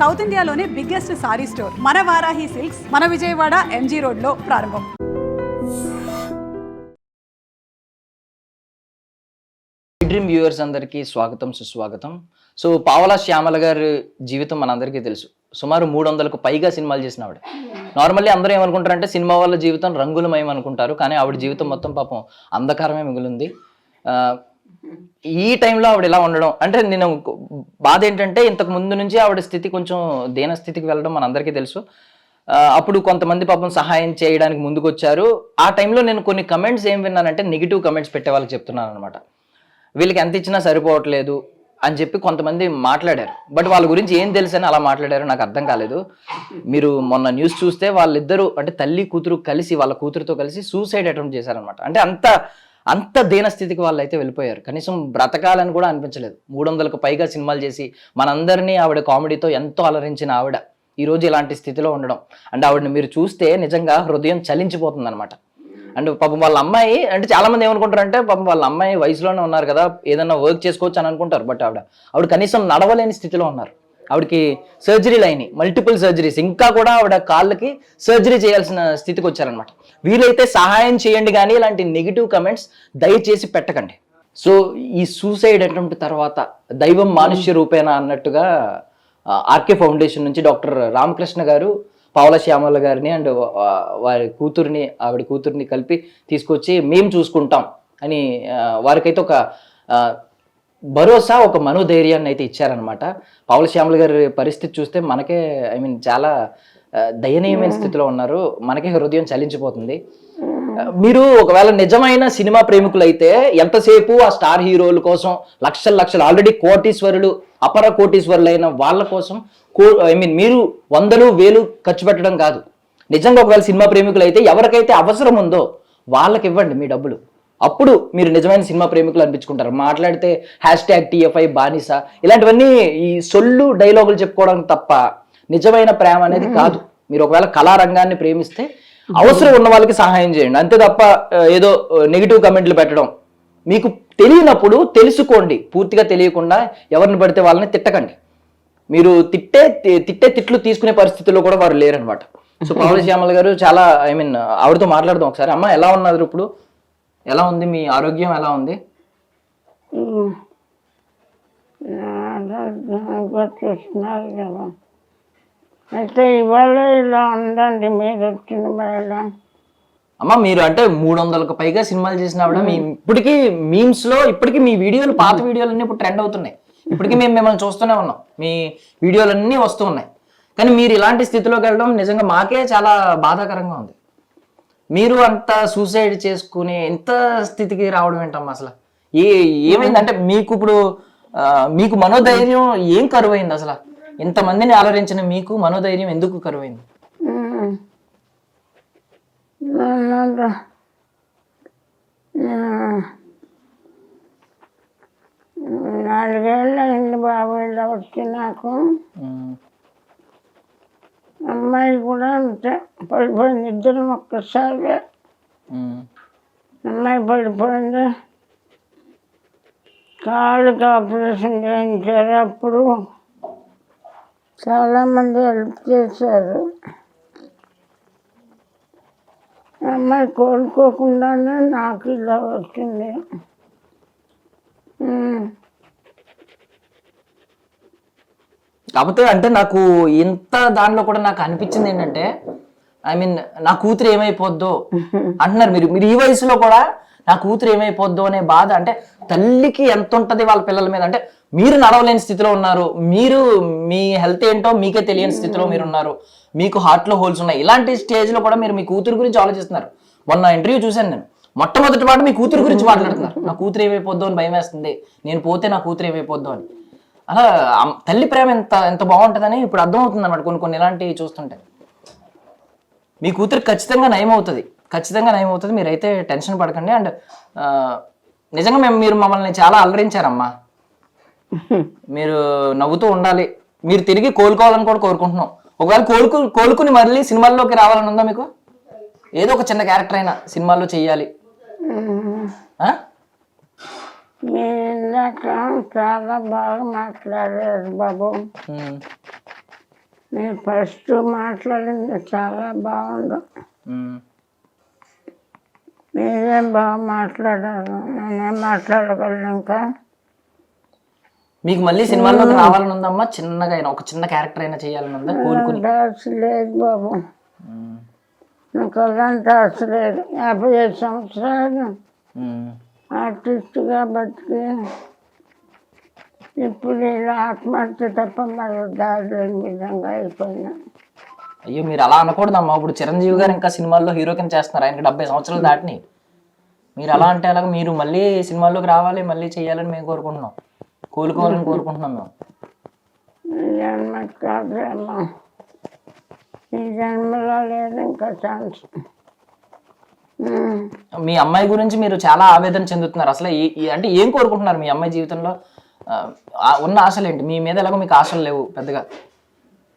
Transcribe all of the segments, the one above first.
South ఇండియాలోనే biggest sorry store మన Varahi silks మన విజయవాడ ఎంజీ రోడ్లో ప్రారంభం. డ్రీమ్ వ్యూవర్స్ అందరికీ స్వాగతం సుస్వాగతం. సో పావలా శ్యామల గారి జీవితం మనందరికీ తెలుసు. సుమారు 300కు పైగా సినిమాలు చేసిన ఆవిడ. నార్మల్లీ అందరూ ఏమనుకుంటారంటే సినిమా వాళ్ళ జీవితం రంగులమయం అనుకుంటారు, కానీ ఆవిడ జీవితం మొత్తం పాపం అంధకారమే మిగిలింది. ఈ టైంలో ఆవిడ ఇలా ఉండడం అంటే నేను బాధ ఏంటంటే ఇంతకు ముందు నుంచి ఆవిడ స్థితి కొంచెం దీన స్థితికి వెళ్ళడం మనందరికీ తెలుసు. అప్పుడు కొంతమంది పాపం సహాయం చేయడానికి ముందుకు వచ్చారు. ఆ టైంలో నేను కొన్ని కమెంట్స్ ఏం విన్నానంటే నెగిటివ్ కమెంట్స్ పెట్టే వాళ్ళకి చెప్తున్నాను అనమాట. వీళ్ళకి ఎంత ఇచ్చినా సరిపోవట్లేదు అని చెప్పి కొంతమంది మాట్లాడారు. బట్ వాళ్ళ గురించి ఏం తెలుసు అని అలా మాట్లాడారు నాకు అర్థం కాలేదు. మీరు మొన్న న్యూస్ చూస్తే వాళ్ళిద్దరూ అంటే తల్లి కూతురు కలిసి వాళ్ళ కూతురుతో కలిసి సూసైడ్ అటెంప్ట్ చేశారనమాట. అంటే అంత దీనస్థితికి వాళ్ళు అయితే వెళ్ళిపోయారు. కనీసం బ్రతకాలని కూడా అనిపించలేదు. 300కు పైగా సినిమాలు చేసి మనందరినీ ఆవిడ కామెడీతో ఎంతో అలరించిన ఆవిడ ఈరోజు ఇలాంటి స్థితిలో ఉండడం అంటే ఆవిడని మీరు చూస్తే నిజంగా హృదయం చలించిపోతుంది అనమాట. అంటే పాపం వాళ్ళ అమ్మాయి అంటే చాలా మంది ఏమనుకుంటారంటే పాపం వాళ్ళ అమ్మాయి వయసులోనే ఉన్నారు కదా, ఏదన్నా వర్క్ చేసుకోవచ్చు అని అనుకుంటారు. బట్ ఆవిడ కనీసం నడవలేని స్థితిలో ఉన్నారు. ఆవిడకి సర్జరీలు అయినాయి, మల్టిపుల్ సర్జరీస్. ఇంకా కూడా ఆవిడ కాళ్ళకి సర్జరీ చేయాల్సిన స్థితికి వచ్చారనమాట. వీలైతే సహాయం చేయండి, కానీ ఇలాంటి నెగిటివ్ కమెంట్స్ దయచేసి పెట్టకండి. సో ఈ సూసైడ్ అటెంప్ట్ తర్వాత దైవం మానుష్య రూపేణ అన్నట్టుగా ఆర్కే ఫౌండేషన్ నుంచి డాక్టర్ రామకృష్ణ గారు పావలా శ్యామల గారిని అండ్ ఆవిడ కూతుర్ని కలిపి తీసుకొచ్చి మేము చూసుకుంటాం అని వారికైతే ఒక భరోసా, ఒక మనోధైర్యాన్ని అయితే ఇచ్చారనమాట. పావలా శ్యామల గారి పరిస్థితి చూస్తే మనకే చాలా దయనీయమైన స్థితిలో ఉన్నారు. మనకే హృదయం చలించిపోతుంది. మీరు ఒకవేళ నిజమైన సినిమా ప్రేమికులు అయితే ఎంతసేపు ఆ స్టార్ హీరోల కోసం లక్షలు ఆల్రెడీ కోటీశ్వరులు అపర కోటీశ్వరులైన వాళ్ళ కోసం మీరు 100,000 ఖర్చు పెట్టడం కాదు. నిజంగా ఒకవేళ సినిమా ప్రేమికులు అయితే ఎవరికైతే అవసరం ఉందో వాళ్ళకి ఇవ్వండి మీ డబ్బులు. అప్పుడు మీరు నిజమైన సినిమా ప్రేమికులు అనిపించుకుంటారు. మాట్లాడితే #TFI బానిస ఇలాంటివన్నీ ఈ సొల్లు డైలాగులు చెప్పుకోవడానికి తప్ప నిజమైన ప్రేమ అనేది కాదు. మీరు ఒకవేళ కళారంగాన్ని ప్రేమిస్తే అవసరం ఉన్న వాళ్ళకి సహాయం చేయండి, అంతే తప్ప ఏదో నెగిటివ్ కమెంట్లు పెట్టడం. మీకు తెలియనప్పుడు తెలుసుకోండి. పూర్తిగా తెలియకుండా ఎవరిని పడితే వాళ్ళని తిట్టకండి. మీరు తిట్టే తిట్లు తీసుకునే పరిస్థితుల్లో కూడా వారు లేరనమాట. సో పావలా శ్యామల గారు చాలా ఆవిడతో మాట్లాడదాం ఒకసారి. అమ్మ ఎలా ఉన్నారు ఇప్పుడు? ఎలా ఉంది మీ ఆరోగ్యం? ఎలా ఉంది? అయితే ఇవాళ ఇలా ఉందండి మీరు వచ్చిన వేళ. అమ్మ మీరు అంటే 300కు పైగా సినిమాలు చేసిన ఆవిడ. ఇప్పటికీ మీమ్స్ లో ఇప్పటికీ మీ వీడియోలు, పాత వీడియోలన్నీ ఇప్పుడు ట్రెండ్ అవుతున్నాయి. ఇప్పటికీ మేము మిమ్మల్ని చూస్తూనే ఉన్నాం, మీ వీడియోలన్నీ వస్తూ ఉన్నాయి. కానీ మీరు ఇలాంటి స్థితిలోకి వెళ్ళడం నిజంగా మాకే చాలా బాధాకరంగా ఉంది. మీరు అంత సూసైడ్ చేసుకుని ఎంత స్థితికి రావడం ఏంటమ్మా అసలు? ఏమైందంటే మీకు ఇప్పుడు మీకు మనోధైర్యం ఏం కరువైంది అసలు? ఇంతమందిని ఆలోచించిన మీకు మనోధైర్యం ఎందుకు కరువైంది? 4 ఏళ్ళు అయింది బాబు ఇలా వచ్చి నాకు. అమ్మాయి కూడా అంతే పడిపోయింది. ఇద్దరం ఒక్కసారి అమ్మాయి పడిపోయింది. కాళ్ళకి ఆపరేషన్ చేయించారు. అప్పుడు చాలామంది హెల్ప్ చేశారు. అమ్మాయి కోలుకోకుండానే నాకు ఇలా వచ్చింది. కాకపోతే అంటే నాకు ఇంత దానిలో కూడా నాకు అనిపించింది ఏంటంటే నా కూతురు ఏమైపోద్దో అంటున్నారు మీరు. ఈ వయసులో కూడా నా కూతురు ఏమైపోద్దో అనే బాధ. అంటే తల్లికి ఎంత ఉంటది వాళ్ళ పిల్లల మీద. అంటే మీరు నడవలేని స్థితిలో ఉన్నారు, మీరు మీ హెల్త్ ఏంటో మీకే తెలియని స్థితిలో మీరు ఉన్నారు, మీకు హార్ట్లో హోల్స్ ఉన్నాయి. ఇలాంటి స్టేజ్లో కూడా మీరు మీ కూతురు గురించి ఆలోచిస్తున్నారు. మొన్న ఇంటర్వ్యూ చూశాను నేను. మొట్టమొదటి మాట మీ కూతురు గురించి మాట్లాడుతున్నారు. నా కూతురు ఏమైపోద్దో అని భయం వేస్తుంది, నేను పోతే నా కూతురు ఏమైపోద్దో అని. అలా తల్లి ప్రేమ ఎంత బాగుంటుందని ఇప్పుడు అర్థమవుతుంది అన్నమాట కొన్ని ఇలాంటివి చూస్తుంటే. మీ కూతురు ఖచ్చితంగా నయమవుతుంది, మీరైతే టెన్షన్ పడకండి. అండ్ నిజంగా మీరు మమ్మల్ని చాలా అలరించారమ్మా. మీరు నవ్వుతూ ఉండాలి, మీరు తిరిగి కోలుకోవాలని కూడా కోరుకుంటున్నాం. ఒకవేళ కోలుకుని మళ్ళీ సినిమాల్లోకి రావాలని ఉందా మీకు? ఏదో ఒక చిన్న క్యారెక్టర్ అయినా సినిమాల్లో చెయ్యాలి. మీరు ఇందాక చాలా బాగా మాట్లాడారు బాబు. నేను ఫస్ట్ మాట్లాడింది చాలా బాగుంది. ఉమ్. మీరేం బాగా మాట్లాడారు, నేనేం మాట్లాడగలను ఇంకా. మీకు మళ్ళీ సినిమాల్లోకి రావాలని ఉందమ్మా? చిన్నగా అయినా ఒక చిన్న క్యారెక్టర్ అయినా చేయాలని ఉందా కోలుకుని? ఆశ లేదు బాబు, ఉమ్. నాకు అలాంటి ఆశ లేదు. 55 సంవత్సరాలు ఉమ్. ఆర్టిస్ట్గా బతికి ఇప్పుడు ఇలా ఆత్మహత్య తప్ప మరో దారి లేని విధంగా అయిపోయినా. అయ్యో మీరు అలా అనకూడదమ్మా. ఇప్పుడు చిరంజీవి గారు ఇంకా సినిమాల్లో హీరో కింద చేస్తున్నారు, ఆయనకి 70 సంవత్సరాలు దాటినాయి. మీరు అలా అంటే అలాగ మీరు మళ్ళీ సినిమాల్లోకి రావాలి, మళ్ళీ చేయాలని మేము కోరుకుంటున్నాం, కోలుకోవాలని కోరుకుంటున్నాం మేము. ఈ జన్మ కాదేమో, ఈ జన్మలో లేదు ఇంకా ఛాన్స్. మీ అమ్మాయి గురించి మీరు చాలా ఆవేదన చెందుతున్నారు. అసలు అంటే ఏం కోరుకుంటున్నారు మీ అమ్మాయి జీవితంలో? ఉన్న ఆశలు ఏంటి? మీ మీద ఎలాగో మీకు ఆశలు లేవు పెద్దగా.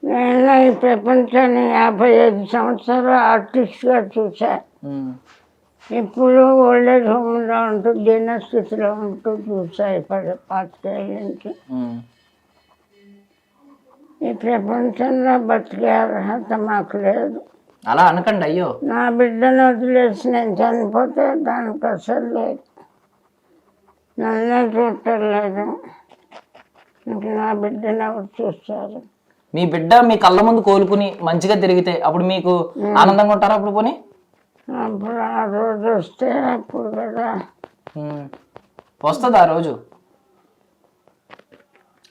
నేను ఈ ప్రపంచాన్ని 55 సంవత్సరాలు ఆర్టిస్ట్గా చూసా. ఇప్పుడు ఓల్డేజ్ హోమ్లో ఉంటూ దీనస్థితిలో ఉంటూ చూసా 25 ఏళ్ళ నుంచి. ఈ ప్రపంచంలో బతికే అర్హత మాకు లేదు. అలా అనకండి అయ్యో. నా బిడ్డను వదిలేసి నేను చనిపోతే దానికి అసలు లేదు, నన్నే చూడలేదు. ఇంక నా బిడ్డను ఎవరు చూస్తారు? మీ బిడ్డ మీ కళ్ళ ముందు కోలుకుని మంచిగా తిరిగితే అప్పుడు మీకు ఆనందంగా ఉంటారా? అప్పుడు పోనీ అప్పుడు ఆ రోజు వస్తే అప్పుడు కదా. వస్తుంది ఆ రోజు.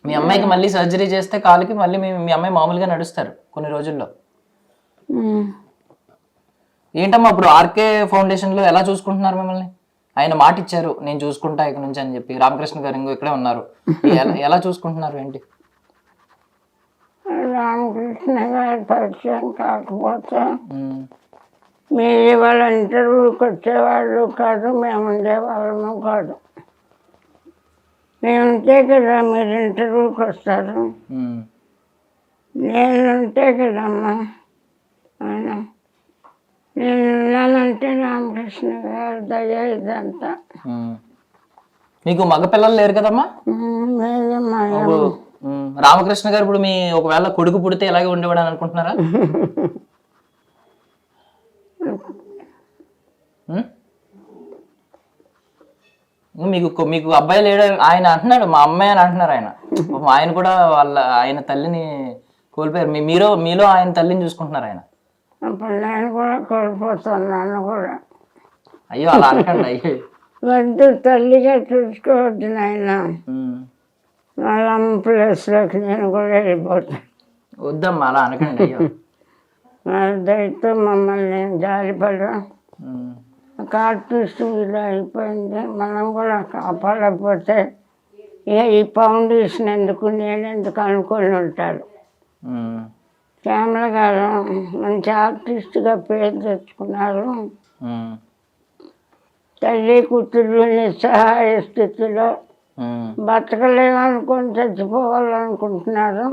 మీ అమ్మాయికి మళ్ళీ సర్జరీ చేస్తే కాలుకి మళ్ళీ మీ అమ్మాయి మామూలుగా నడుస్తారు కొన్ని రోజుల్లో. ఏంటమ్మా ఇప్పుడు ఆర్కే ఫౌండేషన్లో ఎలా చూసుకుంటున్నారు మిమ్మల్ని? ఆయన మాట ఇచ్చారు నేను చూసుకుంటా ఇక్కడ నుంచి అని చెప్పి. రామకృష్ణ గారు ఇంకో ఇక్కడే ఉన్నారు, ఎలా చూసుకుంటున్నారు ఏంటి? రామకృష్ణ గారి పరిచయం కాకపోతే మీరు వాళ్ళ ఇంటర్వ్యూకి వచ్చేవాళ్ళు కాదు, మేము ఉండేవాళ్ళము కాదు. మేము ఉంటే కదా మీరు ఇంటర్వ్యూకి వస్తారు, నేను ఉంటే కదమ్మా ఆయన. నేను ఉన్నానంటే రామకృష్ణ గారు దయ ఇదంతా. మీకు మగపిల్లలు లేరు కదమ్మా? లేదమ్మా. రామకృష్ణ గారు ఇప్పుడు మీ ఒకవేళ కొడుకు పుడితే ఎలాగే ఉండేవాడు అని అనుకుంటున్నారా? మీకు అబ్బాయి లేడు ఆయన అంటున్నాడు, మా అమ్మాయి అని అంటున్నారు ఆయన. ఆయన కూడా ఆయన తల్లిని కోల్పోయారు, మీలో ఆయన తల్లిని చూసుకుంటున్నారు ఆయన. అప్పుడు నేను కూడా కోల్పోతున్నాను కూడా. అయ్యో అలా అనకండి అయ్యో. వద్దు, తల్లిగా చూసుకోవద్దు నాయన. వాళ్ళ అమ్మ ప్లేస్లోకి నేను కూడా వెళ్ళిపోతాను. వద్దమ్మా అలా అనకండి అయ్యో. వాళ్ళ దయతో మమ్మల్ని జాలిపడు. ఒక ఆర్టిస్ట్ ఇలా అయిపోయింది, మనం కూడా కాపాడకపోతే ఈ ఫౌండేషన్ ఎందుకు నేను ఎందుకు అనుకొని ఉంటాడు. శ్యామల గారు మంచి ఆర్టిస్ట్గా పేరు తెచ్చుకున్నారు. తల్లి కూతురు నిస్సహాయ స్థితిలో బతకలేమనుకొని చచ్చిపోవాలనుకుంటున్నారు.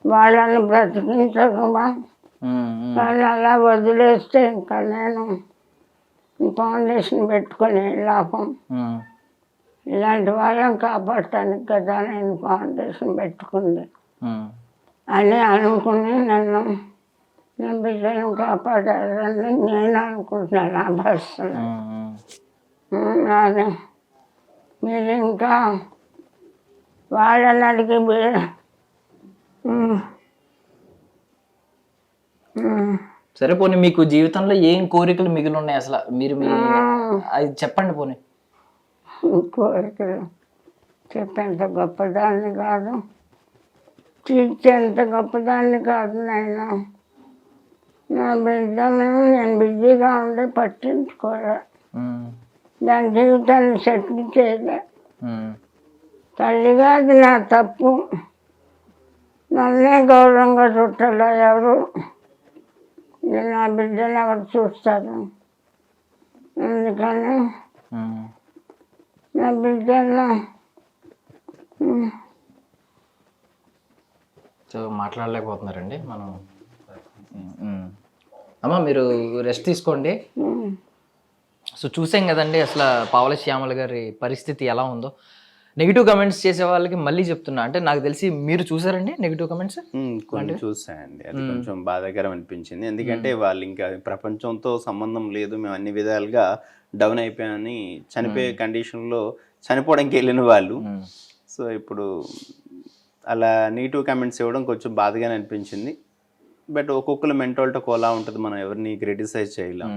వాళ్ళని బ్రతికించకుండా వాళ్ళు అలా వదిలేస్తే ఇంకా నేను ఫౌండేషన్ పెట్టుకుని లాభం. ఇలాంటి వాళ్ళని కాపాడటానికి కదా నేను ఫౌండేషన్ పెట్టుకుంది అని అనుకుని నన్ను నా బిడ్డను కాపాడారని నేను అనుకుంటున్నాను. ఆ భాషలో అది మీరు ఇంకా వాళ్ళని అడిగి సరే పోనీ మీకు జీవితంలో ఏం కోరికలు మిగిలి ఉన్నాయి అసలు? మీరు అది చెప్పండి పోనీ. కోరికలు చెప్పేంత గొప్పదాన్ని కాదు, తీర్చేంత గొప్పదాన్ని కాదు నాయన. నా బిడ్డను నేను బిజీగా ఉండి పట్టించుకోలే, దాని జీవితాన్ని సెటిల్ చేయలే. తల్లిగా అది నా తప్పు, నన్నే గౌరవంగా చుట్టాల ఎవరు, నా బిడ్డను ఎవరు చూస్తారు? అందుకని నా బిడ్డను మాట్లాడలేకపోతున్నారండి మనం. అమ్మ మీరు రెస్ట్ తీసుకోండి. సో చూసాం కదండి అసలు పావల శ్యామల గారి పరిస్థితి ఎలా ఉందో. నెగిటివ్ కమెంట్స్ చేసే వాళ్ళకి మళ్ళీ చెప్తున్నా, అంటే నాకు తెలిసి మీరు చూసారండి నెగిటివ్ కమెంట్స్? కొన్ని చూసాయండి, అది కొంచెం బాధాకరం అనిపించింది. ఎందుకంటే వాళ్ళు ఇంకా ప్రపంచంతో సంబంధం లేదు, మేము అన్ని విధాలుగా డౌన్ అయిపోయామని చనిపోయే కండిషన్లో చనిపోవడానికి వెళ్ళిన వాళ్ళు. సో ఇప్పుడు అలా నెగిటివ్ కామెంట్స్ ఇవ్వడం కొంచెం బాధగానే అనిపించింది. బట్ ఒక్కొక్కరు మెంటాలిటీ ఒకలా ఉంటుంది, మనం ఎవరిని క్రిటిసైజ్ చేయలేం.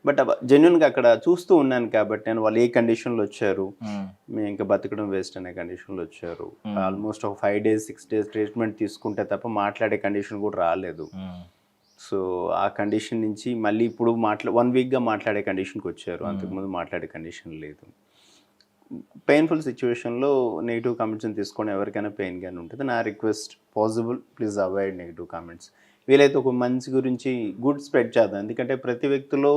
బట్ జెన్యున్గా అక్కడ చూస్తూ ఉన్నాను కాబట్టి నేను వాళ్ళు ఏ కండిషన్లో వచ్చారు, మేము ఇంకా బతకడం వేస్ట్ అనే కండిషన్లో వచ్చారు. ఆల్మోస్ట్ ఒక 5 days 6 days ట్రీట్మెంట్ తీసుకుంటే తప్ప మాట్లాడే కండిషన్ కూడా రాలేదు. సో ఆ కండిషన్ నుంచి మళ్ళీ ఇప్పుడు 1 weekగా మాట్లాడే కండిషన్కి వచ్చారు, అంతకుముందు మాట్లాడే కండిషన్ లేదు. పెయిన్ఫుల్ సిచ్యువేషన్లో నెగిటివ్ కామెంట్స్ని తీసుకొని ఎవరికైనా పెయిన్గానే ఉంటుంది. నా request, possible please avoid negative comments. వీలైతే ఒక మంచి గురించి గుడ్ స్ప్రెడ్ చేద్దాం. ఎందుకంటే ప్రతి వ్యక్తిలో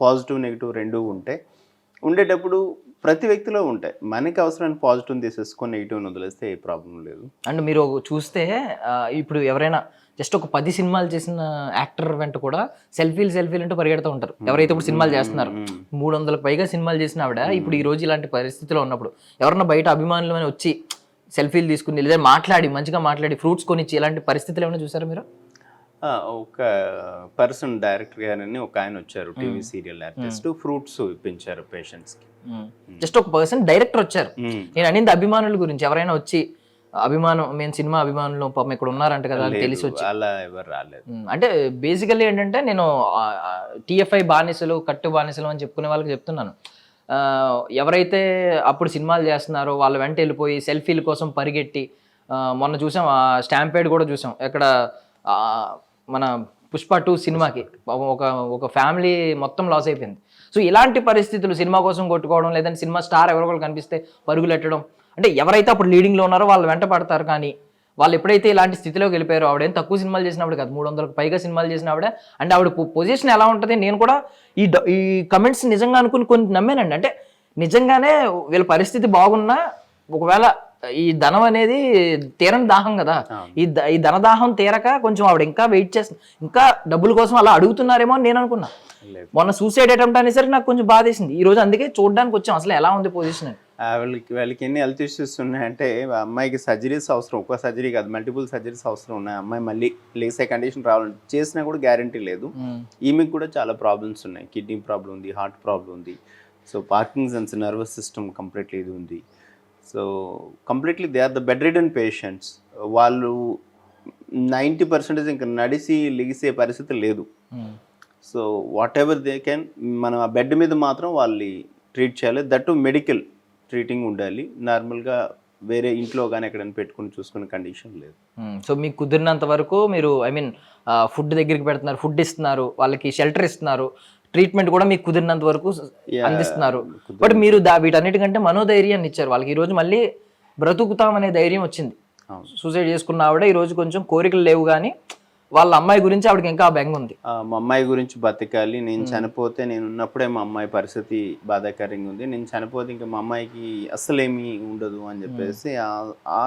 పాజిటివ్ నెగిటివ్ రెండూ ఉంటాయి. ఉండేటప్పుడు ప్రతి వ్యక్తిలో ఉంటాయి. మనకి అవసరమైన పాజిటివ్ తీసేసుకొని నెగిటివ్ని వదిలేస్తే ఏ ప్రాబ్లం లేదు. అండ్ మీరు చూస్తే ఇప్పుడు ఎవరైనా జస్ట్ ఒక 10 సినిమాలు చేసిన యాక్టర్ వెంట కూడా సెల్ఫీలు అంటూ పరిగెడుతూ ఉంటారు. ఎవరైతే ఇప్పుడు సినిమాలు చేస్తున్నారు, 300కు పైగా సినిమాలు చేసిన ఆవిడ ఇప్పుడు ఈ రోజు ఇలాంటి పరిస్థితిలో ఉన్నప్పుడు ఎవరన్నా బయట అభిమానులు అని వచ్చి సెల్ఫీలు తీసుకుని లేదా మంచిగా మాట్లాడి ఫ్రూట్స్ కొనిచ్చి ఇలాంటి పరిస్థితులు ఏమైనా చూసారా మీరు? ఒక పర్సన్ డైరెక్టర్ గారని ఒక ఆయన వచ్చారు, టీవీ సీరియల్ ఆర్టిస్ట్, ఫ్రూట్స్ ఇప్పించారు పేషెంట్స్కి. జస్ట్ ఒక పర్సన్ డైరెక్టర్ వచ్చారు. నేను అనింది అభిమానుల గురించి, ఎవరైనా వచ్చి అభిమానం, మేము సినిమా అభిమానులు పాపం ఇక్కడ ఉన్నారంట కదా అని తెలిసి వచ్చి అలా ఎవరు రాలేదు. అంటే బేసికల్లీ ఏంటంటే నేను TFI బానిసలు, కట్టు బానిసలు అని చెప్పుకునే వాళ్ళకి చెప్తున్నాను, ఎవరైతే అప్పుడు సినిమాలు చేస్తున్నారో వాళ్ళ వెంట వెళ్ళిపోయి సెల్ఫీల కోసం పరిగెట్టి, మొన్న చూసాం స్టాంపేడ్ కూడా చూసాం, ఎక్కడ మన పుష్ప 2 సినిమాకి ఒక ఫ్యామిలీ మొత్తం లాస్ అయిపోయింది. సో ఇలాంటి పరిస్థితులు, సినిమా కోసం కొట్టుకోవడం, లేదంటే సినిమా స్టార్ ఎవరో కనిపిస్తే పరుగులు ఎట్టడం, అంటే ఎవరైతే అప్పుడు లీడింగ్లో ఉన్నారో వాళ్ళు వెంట పడతారు. కానీ వాళ్ళు ఎప్పుడైతే ఇలాంటి స్థితిలోకి వెళ్ళిపోయారో, ఆవిడేం తక్కువ సినిమాలు చేసినప్పుడు కాదు, 300కు పైగా సినిమాలు చేసిన ఆవిడ. అంటే ఆవిడ పొజిషన్ ఎలా ఉంటుంది, నేను కూడా ఈ కమెంట్స్ నిజంగా అనుకుని కొన్ని నమ్మానండి. అంటే నిజంగానే వీళ్ళ పరిస్థితి బాగున్నా, ఒకవేళ ఈ ధనం అనేది తీరని దాహం కదా, ఈ ధనదాహం తీరక కొంచెం ఆవిడ ఇంకా వెయిట్ చేస్తుంది, ఇంకా డబ్బుల కోసం అలా అడుగుతున్నారేమో అని నేను అనుకున్నా. మొన్న సూసైడ్ అటెంప్ట్ అనేసరికి నాకు కొంచెం బాధేసింది. ఈ రోజు అందుకే చూడడానికి వచ్చాం అసలు ఎలా ఉంది పొజిషన్ అని. వాళ్ళకి ఎన్ని హెల్త్ ఇష్యూస్ ఉన్నాయంటే, అమ్మాయికి సర్జరీస్ అవసరం, ఒక్క సర్జరీ కాదు మల్టిపుల్ సర్జరీస్ అవసరం ఉన్నాయి. అమ్మాయి మళ్ళీ లేసే కండిషన్ రావాలంటే చేసినా కూడా గ్యారంటీ లేదు. ఈమెకి కూడా చాలా ప్రాబ్లమ్స్ ఉన్నాయి, కిడ్నీ ప్రాబ్లం ఉంది, హార్ట్ ప్రాబ్లం ఉంది, so Parkinson's, nervous system completely ఇది ఉంది. So completely they are the bed ridden patients. వాళ్ళు 90% ఇంకా నడిచి లెగిసే పరిస్థితి లేదు. So whatever they can, మనం ఆ బెడ్ మీద మాత్రం వాళ్ళని ట్రీట్ చేయాలి. దట్ మెడికల్ ట్రీటింగ్ ఉండాలి. నార్మల్గా వేరే ఇంట్లో కానీ ఎక్కడైనా పెట్టుకుని చూసుకునే కండిషన్ లేదు. సో మీకు కుదిరినంత వరకు మీరు ఫుడ్ దగ్గరికి పెడుతున్నారు, ఫుడ్ ఇస్తున్నారు, వాళ్ళకి షెల్టర్ ఇస్తున్నారు, ట్రీట్మెంట్ కూడా మీకు కుదిరినంత వరకు అందిస్తున్నారు. బట్ మీరు వీటన్నిటికంటే మనోధైర్యాన్ని ఇచ్చారు వాళ్ళకి. ఈరోజు మళ్ళీ బ్రతుకుతామనే ధైర్యం వచ్చింది. సూసైడ్ చేసుకున్న ఆవిడ ఈరోజు కొంచెం కోరికలు లేవు, కానీ వాళ్ళ అమ్మాయి గురించి ఆవిడకి ఇంకా బెంగ ఉంది. మా అమ్మాయి గురించి బతకాలి, నేను చనిపోతే, నేను ఉన్నప్పుడే మా అమ్మాయి పరిస్థితి బాధాకరంగా ఉంది, నేను చనిపోతే ఇంకా మా అమ్మాయికి అస్సలేమీ ఉండదు అని చెప్పేసి ఆ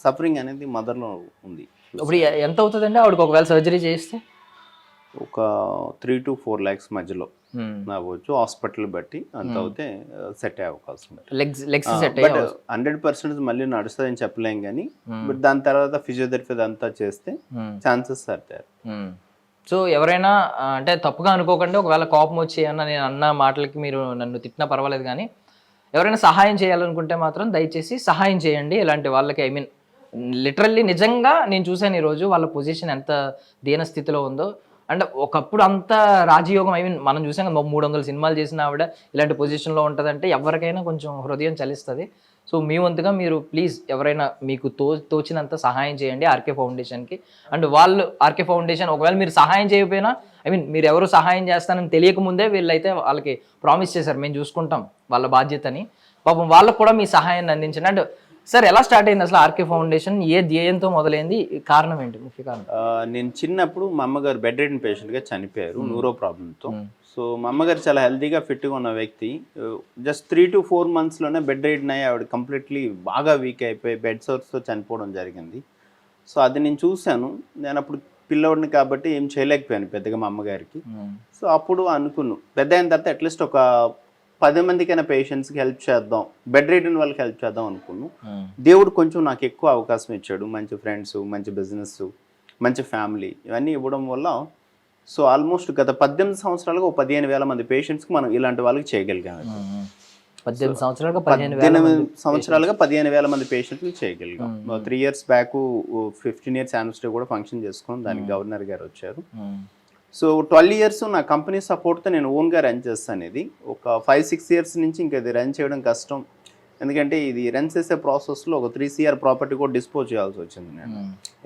సఫరింగ్ అనేది మదర్లో ఉంది. ఇప్పుడు ఎంత అవుతుందండి ఆవిడకి ఒకవేళ సర్జరీ చేస్తే? ఒక 3 to 4 lakhs మధ్యలో అవ్వచ్చు, హాస్పిటల్ బట్టి అంత అవుతే సెట్ అయ్యే అవకాశం ఉంది. లెగ్స్ సెట్ బట్ 100% మళ్ళీ నడుస్తుందని చెప్పలేం కానీ, బట్ దాని తర్వాత ఫిజియోథెరపీ అంతా చేస్తే ఛాన్సెస్ సర్తారు. సో ఎవరైనా అంటే తప్పుగా అనుకోకండి, ఒకవేళ కోపం వచ్చి అన్న నేను అన్న మాటలకి మీరు నన్ను తిట్టినా పర్వాలేదు, కానీ ఎవరైనా సహాయం చేయాలనుకుంటే మాత్రం దయచేసి సహాయం చేయండి ఇలాంటి వాళ్ళకి. లిటరల్లీ నిజంగా నేను చూశాను ఈరోజు వాళ్ళ పొజిషన్ ఎంత దీన స్థితిలో ఉందో. అండ్ ఒకప్పుడు అంత రాజయోగం, మనం చూసాం కదా 300 సినిమాలు చేసిన ఆవిడ ఇలాంటి పొజిషన్లో ఉంటుందంటే ఎవరికైనా కొంచెం హృదయం చలిస్తుంది. సో మీ వంతుగా మీరు ప్లీజ్ ఎవరైనా మీకు తోచినంత సహాయం చేయండి ఆర్కే ఫౌండేషన్కి. అండ్ వాళ్ళు ఆర్కే ఫౌండేషన్ ఒకవేళ మీరు సహాయం చేయకపోయినా, మీరు ఎవరు సహాయం చేస్తానని తెలియకముందే వీళ్ళైతే వాళ్ళకి ప్రామిస్ చేశారు, మేము చూసుకుంటాం వాళ్ళ బాధ్యతని. పాపం వాళ్ళకు కూడా మీ సహాయాన్ని అందించండి. అండ్ సార్ ఎలా స్టార్ట్ అయింది అసలు ఆర్కే ఫౌండేషన్, ఏ ధ్యేయంతో మొదలైంది, కారణం ఏంటి, ముఖ్య కారణం? నేను చిన్నప్పుడు మా అమ్మగారు బెడ్ రిడన్ పేషెంట్గా చనిపోయారు న్యూరో ప్రాబ్లంతో. సో మా అమ్మగారు చాలా హెల్తీగా ఫిట్గా ఉన్న వ్యక్తి, జస్ట్ 3 to 4 monthsలోనే బెడ్ రిడన్ అయ్యి ఆవిడ కంప్లీట్లీ బాగా వీక్ అయిపోయి బెడ్ సోర్స్తో చనిపోవడం జరిగింది. సో అది నేను చూశాను. నేను అప్పుడు పిల్లవాడిని కాబట్టి ఏం చేయలేకపోయాను పెద్దగా మా అమ్మగారికి. సో అప్పుడు అనుకున్నాను పెద్ద అయిన తర్వాత అట్లీస్ట్ ఒక 10 మందికైనా పేషెంట్స్కి హెల్ప్ చేద్దాం, బెడ్ రిడన్ వాళ్ళకి హెల్ప్ చేద్దాం అనుకున్నాను. దేవుడు కొంచెం నాకు ఎక్కువ అవకాశం ఇచ్చాడు, మంచి ఫ్రెండ్స్, మంచి బిజినెస్, మంచి ఫ్యామిలీ ఇవన్నీ ఇవ్వడం వల్ల సో ఆల్మోస్ట్ గత 18 సంవత్సరాలుగా 15,000 మంది పేషెంట్స్కి మనం ఇలాంటి వాళ్ళకి చేయగలిగాం. 18 సంవత్సరాలుగా 15,000 మంది పేషెంట్కి చేయగలిగాం. 3 years బ్యాక్ 15 years యానివర్సరీ కూడా ఫంక్షన్ చేసుకున్నాం, దానికి గవర్నర్ గారు వచ్చారు. సో 12 years నా కంపెనీ సపోర్ట్తో నేను ఓన్గా రన్ చేస్తాను. ఇది ఒక 5-6 years నుంచి ఇంకా ఇది రన్ చేయడం కష్టం, ఎందుకంటే ఇది రన్ చేసే ప్రాసెస్లో ఒక 3 CR ప్రాపర్టీ కూడా డిస్పోజ్ చేయాల్సి వచ్చింది నేను.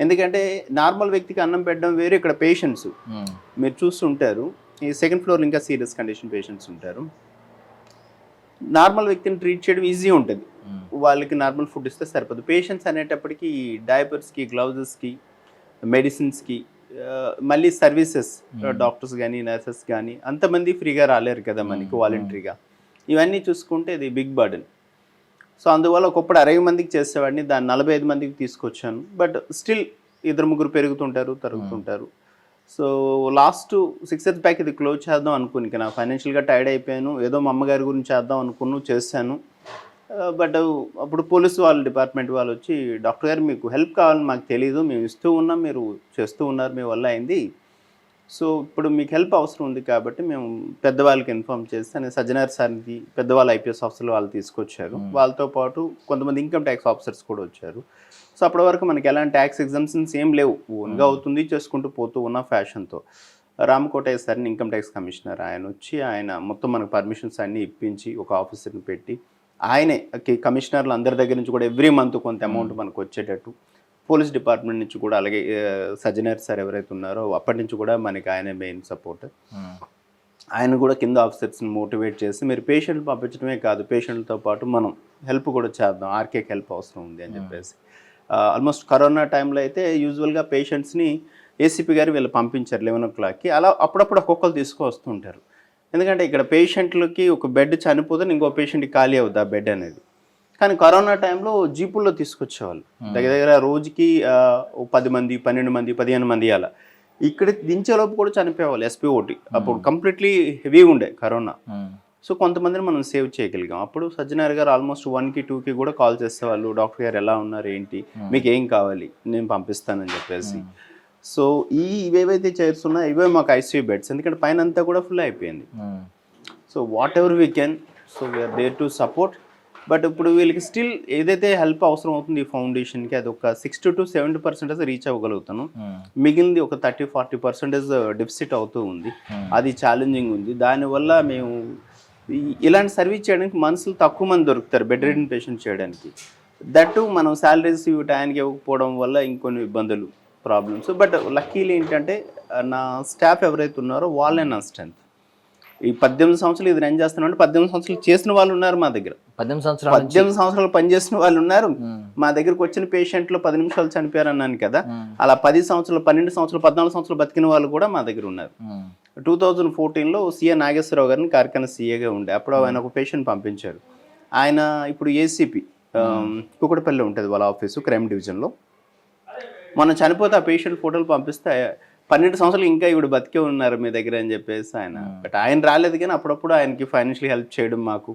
ఎందుకంటే నార్మల్ వ్యక్తికి అన్నం పెట్టడం వేరు, ఇక్కడ పేషెంట్స్ మీరు చూస్తుంటారు, ఈ 2nd floor ఇంకా సీరియస్ కండిషన్ పేషెంట్స్ ఉంటారు. నార్మల్ వ్యక్తిని ట్రీట్ చేయడం ఈజీ ఉంటుంది, వాళ్ళకి నార్మల్ ఫుడ్ ఇస్తే సరిపోదు. పేషెంట్స్ అనేటప్పటికీ డైపర్స్కి, గ్లౌజెస్కి, మెడిసిన్స్కి, మళ్ళీ సర్వీసెస్, డాక్టర్స్ కానీ నర్సెస్ కానీ అంతమంది ఫ్రీగా రాలేరు కదా మనకి వాలంటరీగా. ఇవన్నీ చూసుకుంటే ఇది బిగ్ బర్డెన్. సో అందువల్ల ఒకప్పుడు 60 మందికి చేసేవాడిని, దాన్ని 45 మందికి తీసుకొచ్చాను. బట్ స్టిల్ 2-3 పెరుగుతుంటారు, తరుగుతుంటారు. సో లాస్ట్ 6 years బ్యాక్ ఇది క్లోజ్ చేద్దాం అనుకుని, నా ఫైనాన్షియల్గా టైర్డ్ అయిపోయాను, ఏదో మా అమ్మగారి గురించి చేద్దాం అనుకున్నాను, చేశాను. బట్ అప్పుడు పోలీసు వాళ్ళ డిపార్ట్మెంట్ వాళ్ళు వచ్చి, డాక్టర్ గారు మీకు హెల్ప్ కావాలని మాకు తెలీదు, మేము ఇస్తూ ఉన్నాం, మీరు చేస్తూ ఉన్నారు, మీ వల్ల అయింది, సో ఇప్పుడు మీకు హెల్ప్ అవసరం ఉంది కాబట్టి మేము పెద్దవాళ్ళకి ఇన్ఫార్మ్ చేస్తే సజ్జనార్ సార్కి పెద్దవాళ్ళు IPS ఆఫీసర్లు వాళ్ళు తీసుకొచ్చారు. వాళ్ళతో పాటు కొంతమంది ఇన్కమ్ ట్యాక్స్ ఆఫీసర్స్ కూడా వచ్చారు. సో అప్పటి వరకు మనకి ఎలాంటి ట్యాక్స్ ఎగ్జామ్షన్స్ ఏం లేవు, ఓన్గా అవుతుంది, చేసుకుంటూ పోతూ ఉన్న ఫ్యాషన్తో. రామకోటయ్య సార్ని ఇన్కమ్ ట్యాక్స్ కమిషనర్ ఆయన వచ్చి, ఆయన మొత్తం మనకు పర్మిషన్స్ అన్నీ ఇప్పించి ఒక ఆఫీసర్ని పెట్టి, ఆయనే కమిషనర్లు అందరి దగ్గర నుంచి కూడా ఎవ్రీ మంత్ కొంత అమౌంట్ మనకు వచ్చేటట్టు, పోలీస్ డిపార్ట్మెంట్ నుంచి కూడా అలాగే సజ్జనార్ సార్ ఎవరైతే ఉన్నారో అప్పటి నుంచి కూడా మనకి ఆయన మెయిన్ సపోర్ట్. ఆయన కూడా కింద ఆఫీసర్స్ని మోటివేట్ చేసి, మీరు పేషెంట్లు పంపించడమే కాదు, పేషెంట్లతో పాటు మనం హెల్ప్ కూడా చేద్దాం, ఆర్కేకి హెల్ప్ అవసరం ఉంది అని చెప్పేసి. ఆల్మోస్ట్ కరోనా టైంలో అయితే యూజువల్గా పేషెంట్స్ని ACP గారు వీళ్ళు పంపించారు 11 o'clockకి. అలా అప్పుడప్పుడు ఒక్కొక్కరు తీసుకొస్తుంటారు, ఎందుకంటే ఇక్కడ పేషెంట్లకి ఒక బెడ్ చనిపోతే ఇంకో పేషెంట్కి ఖాళీ అవుతుంది ఆ బెడ్ అనేది. కానీ కరోనా టైంలో జీపుల్లో తీసుకొచ్చేవాళ్ళు, దగ్గర దగ్గర రోజుకి 10 మంది, 12 మంది, 15 మంది అలా. ఇక్కడ దించేలోపు కూడా చనిపోయేవాళ్ళు SPOT. అప్పుడు కంప్లీట్లీ హెవీ ఉండే కరోనా. సో కొంతమందిని మనం సేవ్ చేయగలిగాం. అప్పుడు సజ్జనార్ గారు ఆల్మోస్ట్ 1కి 2కి కూడా కాల్ చేసేవాళ్ళు, డాక్టర్ గారు ఎలా ఉన్నారు, ఏంటి, మీకు ఏం కావాలి, నేను పంపిస్తానని చెప్పేసి. సో ఇవేవైతే చైర్స్ ఉన్నాయో ఇవే మాకు ICU బెడ్స్, ఎందుకంటే పైన అంతా కూడా ఫుల్ అయిపోయింది. So whatever we can, so we are there to support. But ఇప్పుడు వీళ్ళకి స్టిల్ ఏదైతే హెల్ప్ అవసరం అవుతుంది ఈ ఫౌండేషన్కి, అది ఒక 60 to 70% రీచ్ అవ్వగలుగుతాను. మిగిలింది ఒక 30-40% డెఫిసిట్ అవుతూ ఉంది, అది ఛాలెంజింగ్ ఉంది. దానివల్ల మేము ఇలాంటి సర్వీస్ చేయడానికి మనుషులు తక్కువ మంది దొరుకుతారు బెడ్ రిడన్ పేషెంట్ చేయడానికి. దట్టు మనం శాలరీస్ టైంకి ఇవ్వకపోవడం వల్ల ఇంకొన్ని ఇబ్బందులు, ప్రాబ్లమ్స్. బట్ లక్కీలు ఏంటంటే నా స్టాఫ్ ఎవరైతే ఉన్నారో వాళ్ళే నా స్ట్రెంత్. ఈ 18 సంవత్సరాలు ఇది రన్ చేస్తున్నాం అంటే 18 సంవత్సరాలు చేసిన వాళ్ళు ఉన్నారు మా దగ్గర, 18 సంవత్సరాలు పనిచేసిన వాళ్ళు ఉన్నారు మా దగ్గరకు. వచ్చిన పేషెంట్లు 10 నిమిషాలు చనిపోయారు అన్నాను కదా, అలా 10 సంవత్సరాలు, 12 సంవత్సరాలు, 14 సంవత్సరాలు బతికిన వాళ్ళు కూడా మా దగ్గర ఉన్నారు. 2014లో CA నాగేశ్వరరావు గారిని కార్ఖానా CAగా ఉండే, అప్పుడు ఆయన ఒక పేషెంట్ పంపించారు. ఆయన ఇప్పుడు ACP కుకటపల్లి ఉంటుంది వాళ్ళ ఆఫీసు, క్రైమ్ డివిజన్లో. మనం చనిపోతే ఆ పేషెంట్ ఫోటోలు పంపిస్తే 12 సంవత్సరాలు ఇంకా ఇవిడు బతికే ఉన్నారు మీ దగ్గర అని చెప్పేసి ఆయన. బట్ ఆయన రాలేదు, కానీ అప్పుడప్పుడు ఆయనకి ఫైనాన్షియల్ హెల్ప్ చేయడం మాకు.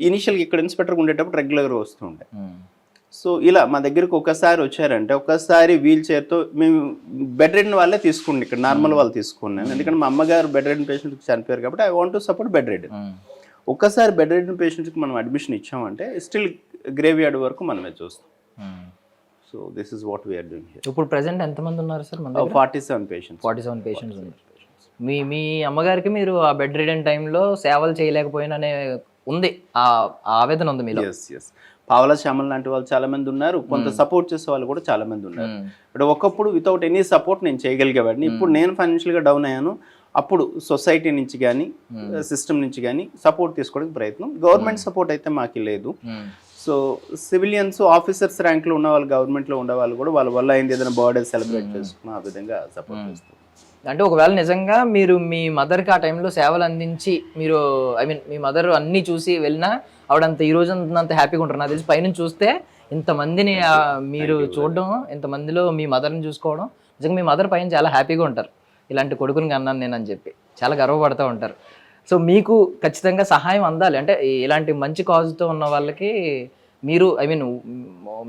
ఇనిషియల్గా ఇక్కడ ఇన్స్పెక్టర్గా ఉండేటప్పుడు రెగ్యులర్గా వస్తూ ఉంటాయి. సో ఇలా మా దగ్గరకు ఒకసారి వచ్చారంటే, ఒకసారి వీల్ చైర్తో మేము బెడ్ రిడన్ వాళ్ళే తీసుకుండి, ఇక్కడ నార్మల్ వాళ్ళు తీసుకున్నాను. ఎందుకంటే మా అమ్మగారు బెడ్ రిడన్ పేషెంట్కి చనిపోయారు కాబట్టి I want to support bed ridden. ఒక్కసారి బెడ్ రిడన్ పేషెంట్కి మనం అడ్మిషన్ ఇచ్చామంటే స్టిల్ గ్రేవ్ యార్డ్ వరకు మనమే చూస్తాం. So this is what we are doing here. ఇప్పుడు ప్రెసెంట్ ఎంతమంది ఉన్నారు సార్? 47 పేషెంట్స్ ఉన్నారు. మీ అమ్మగారికి మీరు ఆ బెడ్ రిడన్ టైంలో సేవలు చేయలేకపోయిననే ఉంది, ఆ ఆవేదన ఉంది మీలో? ఎస్. పావలా శ్యామల్ లాంటి వాళ్ళు చాలా మంది ఉన్నారు, కొంత సపోర్ట్ చేసే వాళ్ళు కూడా చాలా మంది ఉన్నారు. బట్ ఒకప్పుడు వితౌట్ ఎనీ సపోర్ట్ నేను చేయగలిగేవాడిని. ఇప్పుడు నేను ఫైనాన్షియల్గా డౌన్ అయ్యాను, అప్పుడు సొసైటీ నుంచి కానీ సిస్టమ్ నుంచి కానీ సపోర్ట్ తీసుకోవడానికి ప్రయత్నం. గవర్నమెంట్ సపోర్ట్ అయితే మాకు లేదు. సో సివిలియన్స్, ఆఫీసర్స్ ర్యాంక్లో ఉన్న వాళ్ళు, గవర్నమెంట్లో ఉండే వాళ్ళు కూడా వాళ్ళ వల్ల అయింది ఏదైనా బర్త్డే సెలబ్రేట్ చేసుకుని ఆ విధంగా సపోర్ట్ చేస్తారు. అంటే ఒకవేళ నిజంగా మీరు మీ మదర్కి ఆ టైంలో సేవలు అందించి, మీరు మీ మదర్ అన్నీ చూసి వెళ్ళినా ఆవిడంత ఈ రోజు అంత హ్యాపీగా ఉంటారు. నాకు తెలిసి పైనుంచి చూస్తే ఇంతమందిని మీరు చూడడం, ఇంతమందిలో మీ మదర్ని చూసుకోవడం, నిజంగా మీ మదర్ పైన చాలా హ్యాపీగా ఉంటారు. ఇలాంటి కొడుకుని అన్నాను నేను అని చెప్పి చాలా గర్వపడుతూ ఉంటారు. సో మీకు ఖచ్చితంగా సహాయం అందాలి అంటే ఇలాంటి మంచి కాజ్తో ఉన్న వాళ్ళకి మీరు ఐ మీన్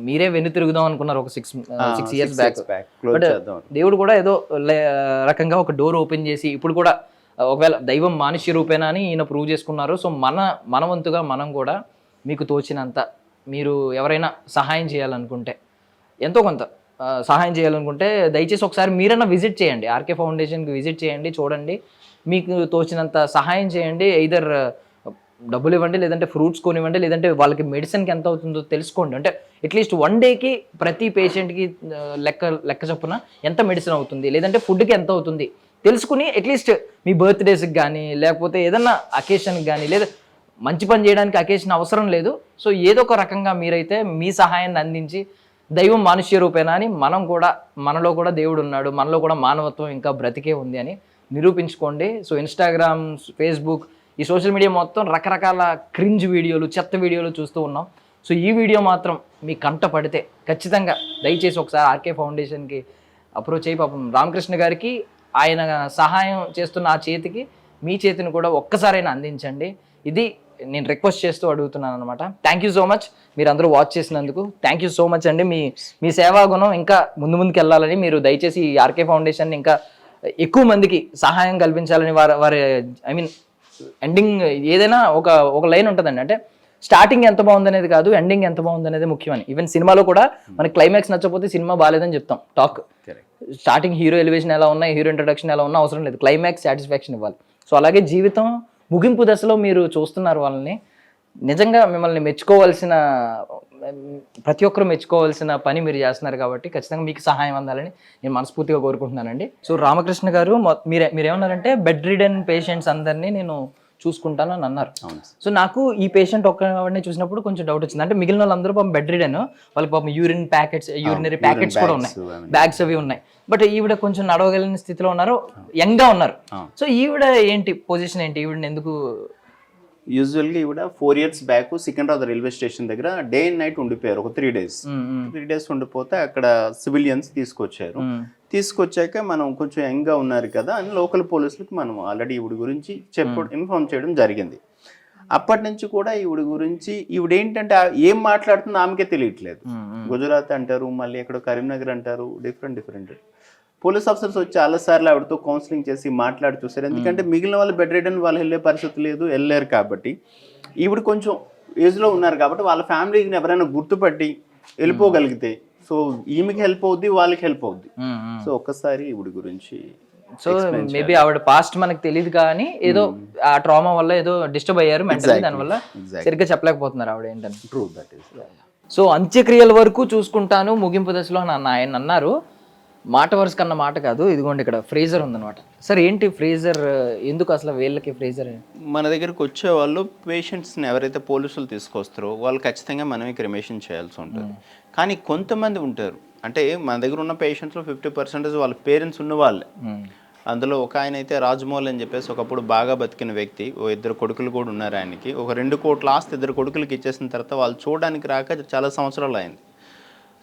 మీరే వెన్ను తిరుగుదాం అనుకున్నారు ఒక 6 ఇయర్స్ బ్యాక్. క్లోజ్ బట్ చేద్దాం. దేవుడు కూడా ఏదో రకంగా ఒక డోర్ ఓపెన్ చేసి ఇప్పుడు కూడా ఒకవేళ దైవం మానుష్య రూపేనా అని ఈయన ప్రూవ్ చేసుకున్నారు. సో మన వంతుగా మనం కూడా మీకు తోచినంత మీరు ఎవరైనా సహాయం చేయాలనుకుంటే ఎంతో కొంత సహాయం చేయాలనుకుంటే దయచేసి ఒకసారి మీరన్నా విజిట్ చేయండి, ఆర్కే ఫౌండేషన్కి విజిట్ చేయండి, చూడండి, మీకు తోచినంత సహాయం చేయండి. ఎయిదర్ డబ్బులు ఇవ్వండి, లేదంటే ఫ్రూట్స్ కొనివ్వండి, లేదంటే వాళ్ళకి మెడిసిన్కి ఎంత అవుతుందో తెలుసుకోండి. అంటే అట్లీస్ట్ 1 డేకి ప్రతి పేషెంట్కి లెక్క చొప్పున ఎంత మెడిసిన్ అవుతుంది, లేదంటే ఫుడ్కి ఎంత అవుతుంది తెలుసుకుని అట్లీస్ట్ మీ బర్త్డేస్కి కానీ లేకపోతే ఏదన్నా అకేషన్కి కానీ లేదా మంచి పని చేయడానికి అకేషన్ అవసరం లేదు. సో ఏదో ఒక రకంగా మీరైతే మీ సహాయాన్ని అందించి దైవం మానుష్య రూపేనా అని మనం కూడా మనలో కూడా దేవుడు ఉన్నాడు, మనలో కూడా మానవత్వం ఇంకా బ్రతికే ఉంది అని నిరూపించుకోండి. సో ఇన్స్టాగ్రామ్, ఫేస్బుక్, ఈ సోషల్ మీడియా మొత్తం రకరకాల క్రింజ్ వీడియోలు, చెత్త వీడియోలు చూస్తూ ఉన్నాం. సో ఈ వీడియో మాత్రం మీ కంట పడితే ఖచ్చితంగా దయచేసి ఒకసారి ఆర్కే ఫౌండేషన్కి అప్రోచ్ అయ్యి పాపం రామకృష్ణ గారికి ఆయన సహాయం చేస్తున్న ఆ చేతికి మీ చేతిని కూడా ఒక్కసారైనా అందించండి. ఇది నేను రిక్వెస్ట్ చేస్తూ అడుగుతున్నాను అనమాట. థ్యాంక్ యూ సో మచ్ మీరు అందరూ వాచ్ చేసినందుకు. థ్యాంక్ యూ సో మచ్ అండి. మీ సేవా గుణం ఇంకా ముందుకు వెళ్ళాలని మీరు దయచేసి ఈ ఆర్కే ఫౌండేషన్ ఇంకా ఎక్కువ మందికి సహాయం కల్పించాలని వారి ఐ మీన్ ఎండింగ్ ఏదైనా ఒక లైన్ ఉంటుందండి, అంటే స్టార్టింగ్ ఎంత బాగుందనేది కాదు, ఎండింగ్ ఎంత బాగుందనేది ముఖ్యమని. ఈవెన్ సినిమాలో కూడా మనకి క్లైమాక్స్ నచ్చకపోతే సినిమా బాగాలేదని చెప్తాం. టాక్ స్టార్టింగ్ హీరో ఎలివేషన్ ఎలా ఉన్నా, హీరో ఇంట్రడక్షన్ ఎలా ఉన్నా అవసరం లేదు, క్లైమాక్స్ సాటిస్ఫాక్షన్ ఇవ్వాలి. సో అలాగే జీవితం ముగింపు దశలో మీరు చూస్తున్నారు వాళ్ళని, నిజంగా మిమ్మల్ని మెచ్చుకోవాల్సిన ప్రతి ఒక్కరు మెచ్చుకోవాల్సిన పని మీరు చేస్తున్నారు కాబట్టి ఖచ్చితంగా మీకు సహాయం అందాలని నేను మనస్ఫూర్తిగా కోరుకుంటున్నానండి. సో రామకృష్ణ గారు మీరేమన్నారంటే బెడ్ రిడెన్ పేషెంట్స్ అందరినీ నేను చూసుకుంటాను అని అన్నారు. సో నాకు ఈ పేషెంట్ ఒక్కడిని చూసినప్పుడు కొంచెం డౌట్ వచ్చింది. అంటే మిగిలిన వాళ్ళందరూ పాపం బెడ్ రిడెన్, వాళ్ళకి పాపం యూరినరీ ప్యాకెట్స్ కూడా ఉన్నాయి, బ్యాగ్స్ అవి ఉన్నాయి. బట్ ఈవిడ కొంచెం నడవగలిగిన స్థితిలో ఉన్నారు, యంగ్ గా ఉన్నారు. సో ఈవిడ ఏంటి పొజిషన్ ఏంటి, ఈవిడని ఎందుకు? యూజువల్గా ఈవిడ 4 years back Secunderabad railway station దగ్గర డే అండ్ నైట్ ఉండిపోయారు ఒక 3 days. 3 days ఉండిపోతే అక్కడ సివిలియన్స్ తీసుకొచ్చారు. తీసుకొచ్చాక మనం కొంచెం యంగ్గా ఉన్నారు కదా అని లోకల్ పోలీసులకు మనం ఆల్రెడీ ఈవిడ గురించి ఇన్ఫార్మ్ చేయడం జరిగింది. అప్పటి నుంచి కూడా ఈవిడ గురించి ఈవిడ ఏంటంటే ఏం మాట్లాడుతుందో ఆమెకే తెలియట్లేదు. గుజరాత్ అంటారు, మళ్ళీ ఎక్కడో కరీంనగర్ అంటారు, డిఫరెంట్ పోలీస్ ఆఫీసర్స్ వచ్చి చాలాసార్లు ఆవిడతో కౌన్సిలింగ్ చేసి మాట్లాడి చూసారు. ఎందుకంటే మిగిలిన వాళ్ళు బెడ్ రిడెన్ వాళ్ళు వెళ్ళే పరిస్థితి లేదు, వెళ్ళలేరు కాబట్టి. ఈవిడ కొంచెం ఏజ్లో ఉన్నారు కాబట్టి వాళ్ళ ఫ్యామిలీని ఎవరైనా గుర్తుపట్టి వెళ్ళిపోగలిగితే సో ఈమెకి హెల్ప్ అవుద్ది, వాళ్ళకి హెల్ప్ అవుద్ది. సో ఒక్కసారి ఈవిడ గురించి సో మేబీ ఆవిడ పాస్ట్ మనకు తెలియదు కానీ ఏదో ఆ ట్రామా వల్ల ఏదో డిస్టర్బ్ అయ్యారు మెంటల్లీ, దానివల్ల సరిగ్గా చెప్పలేకపోతున్నారు ఆవిడ ఏంటని. True, that is. సో అంత్యక్రియల వరకు చూసుకుంటాను ముగింపు దశలో ఆయన అన్నారు. మాట వరుస కన్నా మాట కాదు, ఇదిగోండి ఇక్కడ ఫ్రీజర్ ఉందన్నమాట. సార్ ఏంటి ఫ్రీజర్, ఎందుకు అసలు వీళ్ళకి ఫ్రీజర్? మన దగ్గరికి వచ్చే వాళ్ళు పేషెంట్స్ని ఎవరైతే పోలీసులు తీసుకొస్తారో వాళ్ళు ఖచ్చితంగా మనమే క్రిమేషన్ చేయాల్సి ఉంటుంది. కానీ కొంతమంది ఉంటారు, అంటే మన దగ్గర ఉన్న పేషెంట్స్లో 50% వాళ్ళ పేరెంట్స్ ఉన్న వాళ్ళే. అందులో ఒక ఆయన అయితే రాజమౌళి అని చెప్పేసి ఒకప్పుడు బాగా బతికిన వ్యక్తి, 2 కొడుకులు కూడా ఉన్నారు ఆయనకి. ఒక 2 కోట్ల ఆస్తి 2 కొడుకులకి ఇచ్చేసిన తర్వాత వాళ్ళు చూడడానికి రాక చాలా సంవత్సరాలు అయింది.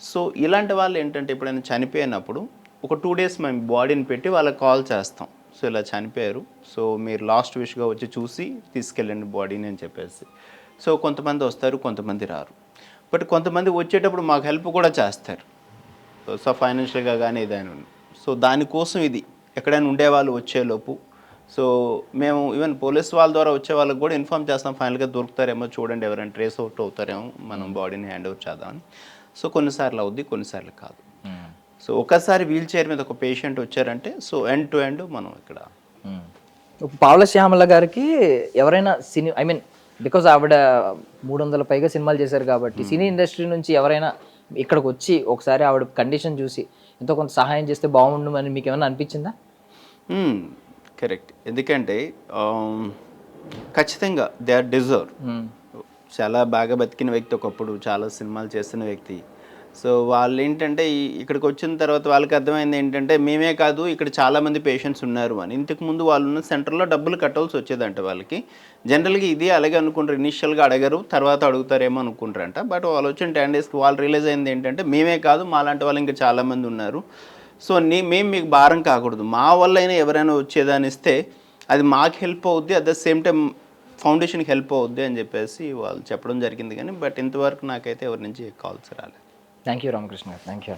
సో ఇలాంటి వాళ్ళు ఏంటంటే ఎప్పుడైనా చనిపోయినప్పుడు ఒక 2 days మేము బాడీని పెట్టి వాళ్ళకి కాల్ చేస్తాం. సో ఇలా చనిపోయారు, సో మీరు లాస్ట్ విష్గా వచ్చి చూసి తీసుకెళ్ళండి బాడీని అని చెప్పేసి. సో కొంతమంది వస్తారు, కొంతమంది రారు. బట్ కొంతమంది వచ్చేటప్పుడు మాకు హెల్ప్ కూడా చేస్తారు, సో ఫైనాన్షియల్గా కానీ ఏదైనా. సో దానికోసం ఇది ఎక్కడైనా ఉండేవాళ్ళు వచ్చేలోపు సో మేము ఈవెన్ పోలీస్ వాళ్ళ ద్వారా వచ్చే వాళ్ళకి కూడా ఇన్ఫార్మ్ చేస్తాం, ఫైనల్గా దొరుకుతారేమో చూడండి, ఎవరైనా ట్రేస్ అవుట్ అవుతారేమో, మనం బాడీని హ్యాండ్ ఓవర్ చేద్దామని. సో కొన్నిసార్లు అవుద్ది, కొన్నిసార్లు కాదు. సో ఒకసారి వీల్ చైర్ మీద ఒక పేషెంట్ వచ్చారంటే సో ఎండ్ టు ఎండ్ మనం ఇక్కడ. పావలా శ్యామల గారికి ఎవరైనా సినీ ఐ మీన్ బికాజ్ ఆవిడ 300 పైగా సినిమాలు చేశారు కాబట్టి సినీ ఇండస్ట్రీ నుంచి ఎవరైనా ఇక్కడికి వచ్చి ఒకసారి ఆవిడ కండిషన్ చూసి ఎంతో కొంత సహాయం చేస్తే బాగుండు అని మీకు ఏమైనా అనిపించిందా? కరెక్ట్, ఎందుకంటే ఖచ్చితంగా దే ఆర్ డిజర్వ్. చాలా బాగా బతికిన వ్యక్తి, ఒకప్పుడు చాలా సినిమాలు చేస్తున్న వ్యక్తి. సో వాళ్ళు ఏంటంటే ఇక్కడికి వచ్చిన తర్వాత వాళ్ళకి అర్థమైంది ఏంటంటే మేమే కాదు ఇక్కడ చాలామంది పేషెంట్స్ ఉన్నారు అని. ఇంతకుముందు వాళ్ళు ఉన్న సెంటర్లో డబ్బులు కట్టాల్సి వచ్చేదంట వాళ్ళకి. జనరల్గా ఇది అలాగే అనుకుంటారు, ఇనిషియల్గా అడగరు, తర్వాత అడుగుతారేమో అనుకుంటారంట. బట్ వాళ్ళు వచ్చిన 10 daysకి వాళ్ళు రియలైజ్ అయింది ఏంటంటే మేమే కాదు మాలాంటి వాళ్ళు ఇంకా చాలామంది ఉన్నారు. సో మేము మీకు భారం కాకూడదు, మా వల్ల అయినా ఎవరైనా వచ్చేదాన్ని ఇస్తే అది మాకు హెల్ప్ అవుద్ది, అట్ ద సేమ్ టైం ఫౌండేషన్కి హెల్ప్ అవుద్ది అని చెప్పేసి వాళ్ళు చెప్పడం జరిగింది. కానీ బట్ ఇంతవరకు నాకైతే ఎవరి నుంచి కాల్స్ రాలేదు. థ్యాంక్ యూ రామకృష్ణ గారు, థ్యాంక్ యూ.